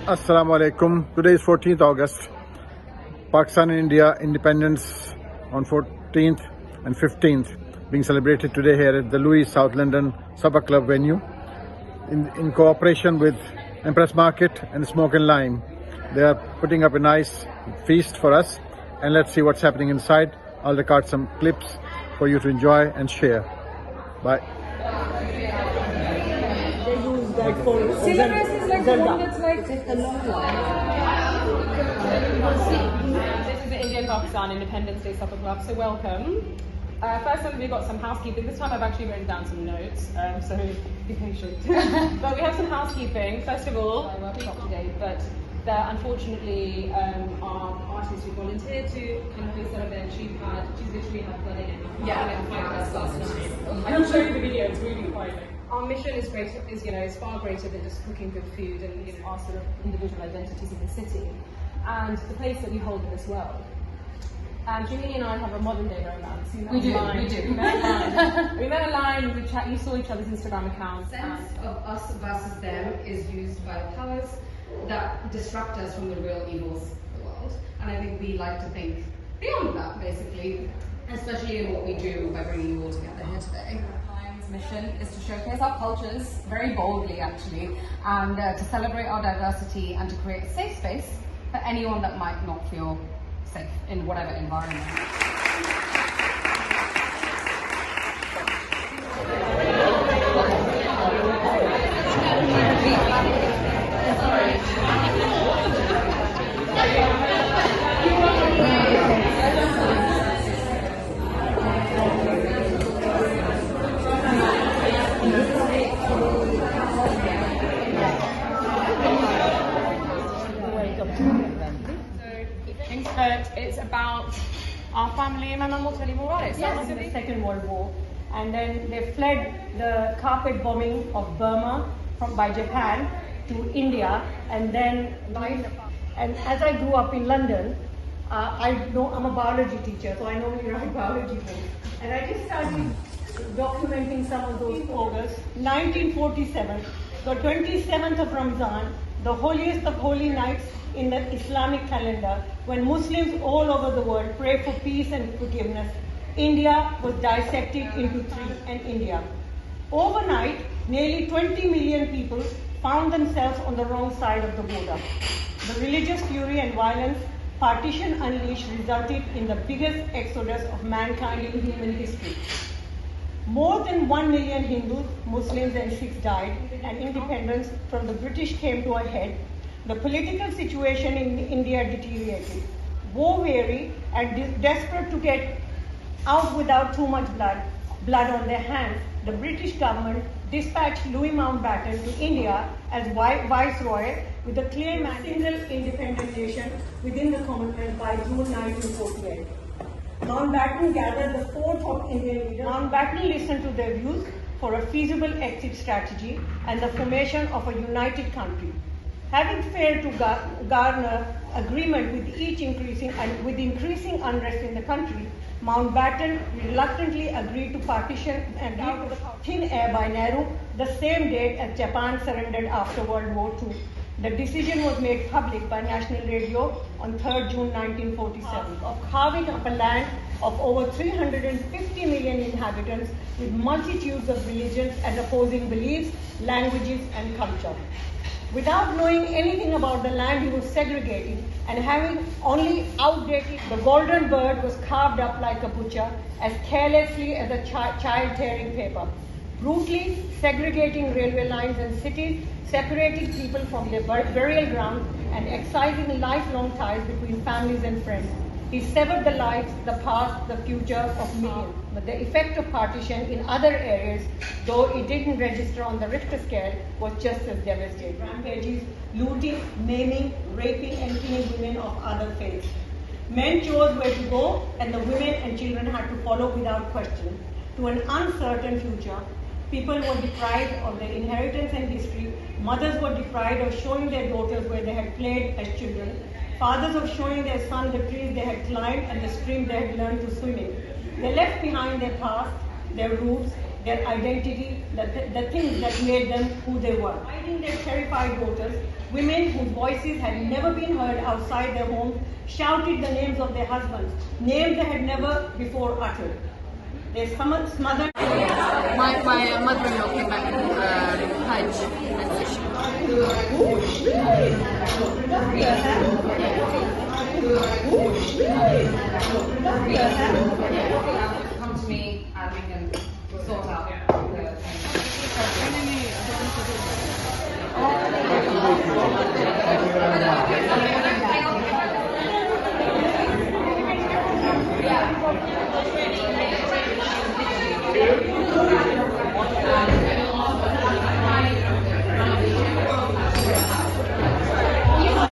Assalamu alaikum. Today is 14th August. Pakistan and India independence on 14th and 15th being celebrated today here at the Louis South London Supper Club venue in cooperation with Empress Market and Smoke and Lime. They are putting up a nice feast for us, and let's see what's happening inside. I'll record some clips for you to enjoy and share. Bye. Syllabus is like the one that's like the long one. This is the Indian Pakistan Independence Day Supper Club, so welcome. First one, we've got some housekeeping. This time I've actually written down some notes, so be patient. But we have some housekeeping. First of all, I workshop today, but unfortunately our artist who volunteered to come host that event, she's literally had flooding and last night. I'm showing the video, it's really quite like. Our mission is far greater than just cooking good food and our sort of individual identities in the city and the place that we hold in as well. And Julie and I have a modern day romance. We do. We met online, we chat, you saw each other's Instagram accounts. The sense of us versus them is used by the powers that distract us from the real evils of the world. And I think we like to think beyond that, basically, especially in what we do by bringing you all together here today. Mission is to showcase our cultures very boldly actually, and to celebrate our diversity and to create a safe space for anyone that might not feel safe in whatever environment. It's about our family. My mum will tell you more about it. Yes, in the Second World War, and then they fled the carpet bombing of Burma by Japan to India, and then and as I grew up in London, I'm a biology teacher, so I normally write biology books, and I just started documenting some of those. August 1947, the 27th of Ramzan, the holiest of holy nights in the Islamic calendar, when Muslims all over the world pray for peace and forgiveness, India was dissected into three, and India. Overnight, nearly 20 million people found themselves on the wrong side of the border. The religious fury and violence partition unleashed resulted in the biggest exodus of mankind in human history. More than 1 million Hindus, Muslims and Sikhs died, and independence from the British came to a head. The political situation in India deteriorated. War-weary and desperate to get out without too much blood on their hands, the British government dispatched Louis Mountbatten to India as Viceroy with a claim as single independent nation within the Commonwealth by June 1948. Mountbatten gathered the fourth of Indian leaders. Mountbatten listened to their views for a feasible exit strategy and the formation of a united country. Having failed to garner agreement with increasing unrest in the country, Mountbatten reluctantly agreed to partition and out of thin air by Nehru the same date as Japan surrendered after World War II. The decision was made public by National Radio on 3rd June 1947 of carving up a land of over 350 million inhabitants with multitudes of religions and opposing beliefs, languages and culture. Without knowing anything about the land he was segregating and having only outdated, the golden bird was carved up like a butcher as carelessly as a child tearing paper. Brutally segregating railway lines and cities, separating people from their burial grounds and excising lifelong ties between families and friends. He severed the lives, the past, the future of millions. But the effect of partition in other areas, though it didn't register on the Richter scale, was just as devastating. Rampages, looting, maiming, raping and killing women of other faiths. Men chose where to go and the women and children had to follow without question. To an uncertain future, people were deprived of their inheritance and history. Mothers were deprived of showing their daughters where they had played as children. Fathers of showing their sons the trees they had climbed and the stream they had learned to swim in. They left behind their past, their roots, their identity, the things that made them who they were. Hiding their terrified daughters, women whose voices had never been heard outside their homes shouted the names of their husbands, names they had never before uttered. They smothered. My mother-in-law came back from Hajj and